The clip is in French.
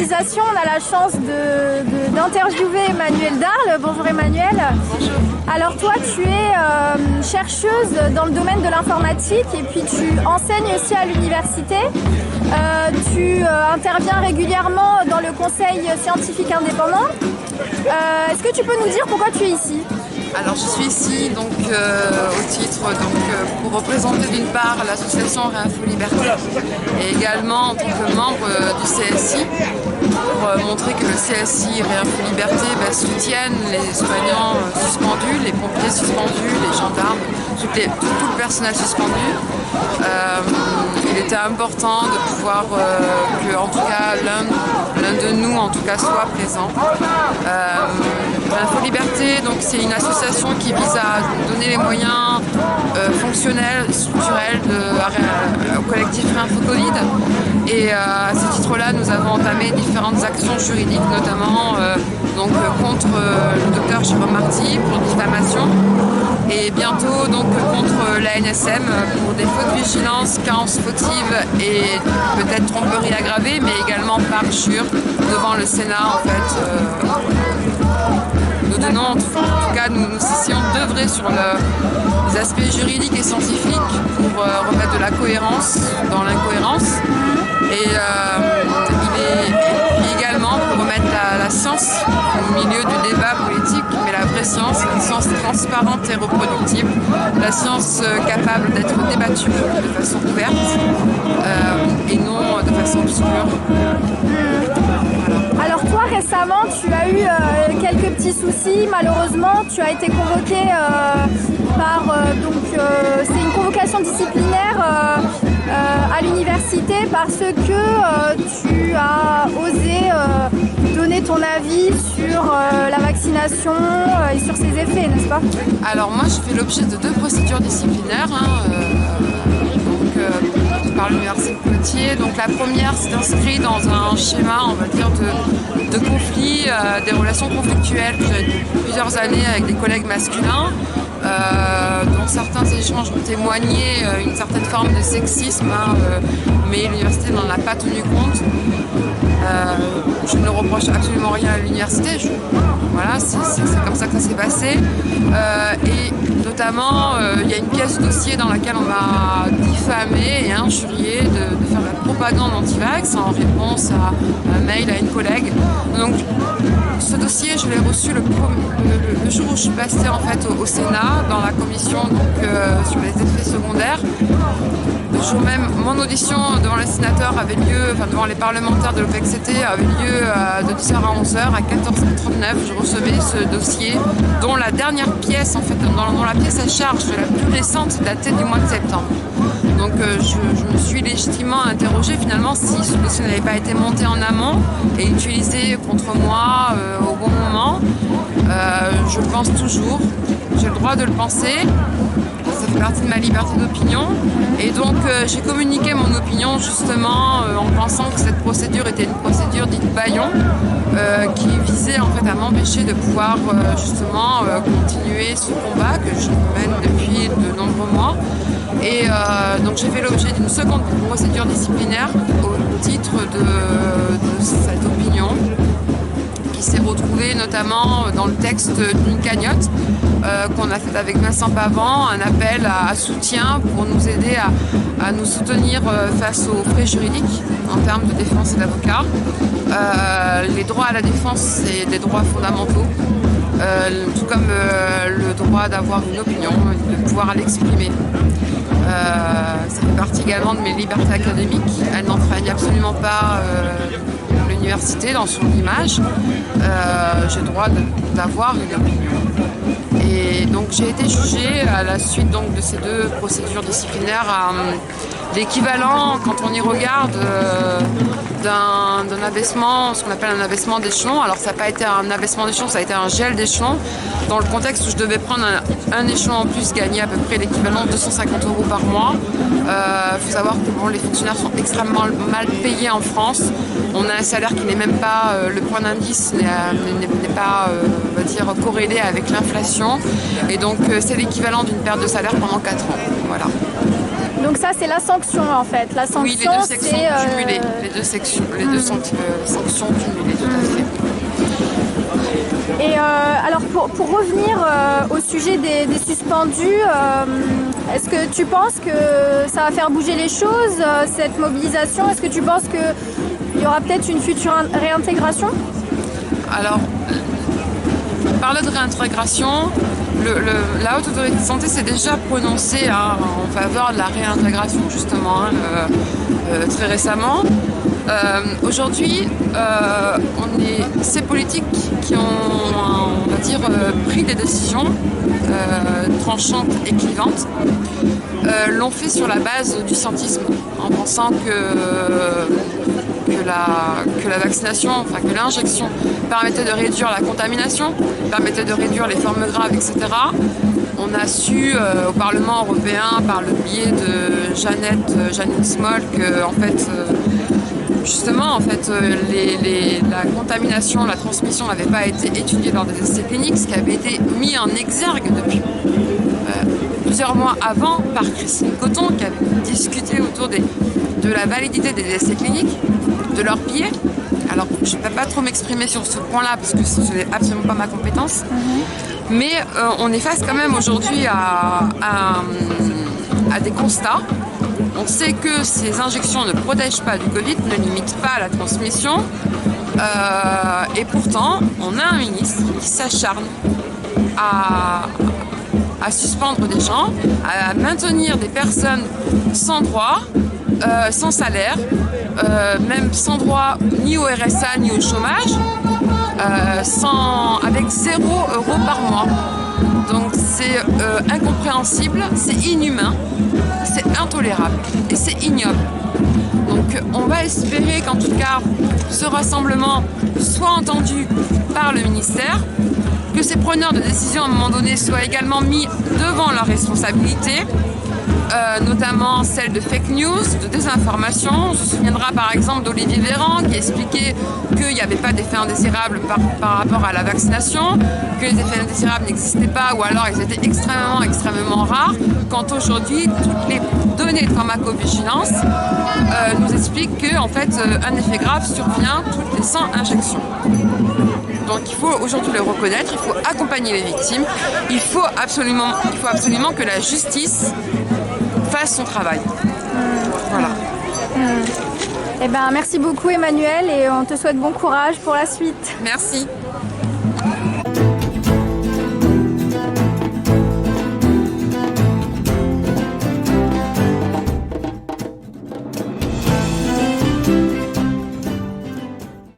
réalisation, on a la chance d'interviewer Emmanuelle Darle. Bonjour Emmanuelle. Bonjour. Alors toi, tu es chercheuse dans le domaine de l'informatique et puis tu enseignes aussi à l'université. Tu interviens régulièrement dans le conseil scientifique indépendant. Est-ce que tu peux nous dire pourquoi tu es ici ? Alors je suis ici au titre pour représenter d'une part l'association Réinfo Liberté et également en tant que membre du CSI pour montrer que le CSI et Réinfo Liberté soutiennent les soignants suspendus, les pompiers suspendus, les gendarmes, tout le personnel suspendu. Il était important de pouvoir que en tout cas l'un de nous en tout cas soit présent. Réinfo Liberté, donc c'est une association qui vise à donner les moyens fonctionnels, structurels au collectif Réinfo Covid. Et à ce titre-là, nous avons entamé différentes actions juridiques, notamment contre le docteur Jérôme Marty pour diffamation et bientôt contre l'ANSM pour des fautes de vigilance, carence fautive et peut-être tromperie aggravée, mais également parjure devant le Sénat en fait. Nous donnons, en tout cas, nous essayons d'œuvrer sur les aspects juridiques et scientifiques pour remettre de la cohérence dans l'incohérence. Et également pour remettre la science au milieu du débat politique, mais la vraie science, la science transparente et reproductible, la science capable d'être débattue de façon ouverte et non de façon obscure. Alors toi récemment tu as eu quelques petits soucis, malheureusement tu as été convoqué c'est une convocation disciplinaire à l'université parce que tu as osé donner ton avis sur la vaccination et sur ses effets, n'est-ce pas ? Alors moi je fais l'objet de 2 procédures disciplinaires. Par l'université de Poitiers. Donc la première s'est inscrite dans un schéma, on va dire, de conflit, des relations conflictuelles que j'ai depuis plusieurs années avec des collègues masculins, dont certains échanges ont témoigné une certaine forme de sexisme, mais l'université n'en a pas tenu compte. Je ne reproche absolument rien à l'université. Voilà, c'est comme ça que ça s'est passé. Et notamment, il y a une pièce de dossier dans laquelle on m'a diffamé et injurié de faire de la propagande anti-vax en réponse à un mail à une collègue. Donc, ce dossier, je l'ai reçu le jour où je suis passée en fait au Sénat, dans la commission sur les effets secondaires. Le jour même, mon audition devant les sénateurs avait lieu, devant les parlementaires de l'OPEX-CT avait lieu de 10h à 11h. À 14h39, je recevais ce dossier dont la dernière pièce, en fait, dont la pièce à charge la plus récente datée du mois de septembre. Donc je me suis légitimement interrogée finalement si ce dossier n'avait pas été monté en amont et utilisé contre moi au bon moment. Je le pense toujours, j'ai le droit de le penser. Ça fait partie de ma liberté d'opinion et donc j'ai communiqué mon opinion justement en pensant que cette procédure était une procédure dite bâillon qui visait en fait à m'empêcher de pouvoir justement continuer ce combat que je mène depuis de nombreux mois et donc j'ai fait l'objet d'une seconde procédure disciplinaire au titre de cette opinion qui s'est retrouvée notamment dans le texte d'une cagnotte qu'on a faite avec Vincent Pavant, un appel à soutien pour nous aider à nous soutenir face aux frais juridiques en termes de défense et d'avocat. Les droits à la défense, c'est des droits fondamentaux, tout comme le droit d'avoir une opinion, de pouvoir l'exprimer. Ça fait partie également de mes libertés académiques. Elles n'enfreignent absolument pas l'université dans son image. J'ai le droit d'avoir une opinion. Et donc j'ai été jugée à la suite donc, de ces 2 procédures disciplinaires à l'équivalent, quand on y regarde, d'un abaissement, ce qu'on appelle un abaissement d'échelon. Alors ça n'a pas été un abaissement d'échelon, ça a été un gel d'échelon, dans le contexte où je devais prendre un échelon en plus, gagner à peu près l'équivalent de 250 € par mois. Il faut savoir que les fonctionnaires sont extrêmement mal payés en France. On a un salaire qui n'est même pas, le point d'indice n'est pas on va dire, corrélé avec l'inflation. Et donc c'est l'équivalent d'une perte de salaire pendant 4 ans. Voilà. Donc ça, c'est la sanction en fait. La sanction, oui, les deux sections cumulées. Les deux sections, sanctions cumulées, tout à fait. Et alors pour revenir au sujet des suspendus, est-ce que tu penses que ça va faire bouger les choses, cette mobilisation? Est-ce que tu penses qu'il y aura peut-être une future réintégration? Alors, parler de réintégration, la Haute Autorité de Santé s'est déjà prononcée en faveur de la réintégration justement très récemment. Aujourd'hui, ces politiques qui ont, on va dire, pris des décisions tranchantes et clivantes, l'ont fait sur la base du scientisme, en pensant que la vaccination, enfin que l'injection permettait de réduire la contamination, permettait de réduire les formes graves, etc. On a su au Parlement européen, par le biais de Janine Small, que en fait, justement, la contamination, la transmission n'avait pas été étudiée lors des essais cliniques, ce qui avait été mis en exergue depuis plusieurs mois avant par Christine Coton, qui avait discuté autour de la validité des essais cliniques, de leur biais. Alors, je ne peux pas trop m'exprimer sur ce point-là parce que ce n'est absolument pas ma compétence. Mais on est face quand même aujourd'hui à des constats. On sait que ces injections ne protègent pas du Covid, ne limitent pas la transmission. Et pourtant, on a un ministre qui s'acharne à suspendre des gens, à maintenir des personnes sans droit, sans salaire, même sans droit ni au RSA ni au chômage, avec 0 € par mois. Donc c'est incompréhensible, c'est inhumain, c'est intolérable et c'est ignoble. Donc on va espérer qu'en tout cas ce rassemblement soit entendu par le ministère, que ces preneurs de décision à un moment donné soient également mis devant leurs responsabilités, notamment celle de fake news, de désinformation. On se souviendra par exemple d'Olivier Véran qui expliquait qu'il n'y avait pas d'effets indésirables par rapport à la vaccination, que les effets indésirables n'existaient pas ou alors ils étaient extrêmement rares, quand aujourd'hui toutes les données de pharmacovigilance nous expliquent qu'en fait un effet grave survient toutes les 100 injections. Donc il faut aujourd'hui le reconnaître, il faut accompagner les victimes, il faut absolument que la justice fasse son travail. Voilà. Eh ben, merci beaucoup Emmanuelle et on te souhaite bon courage pour la suite. Merci.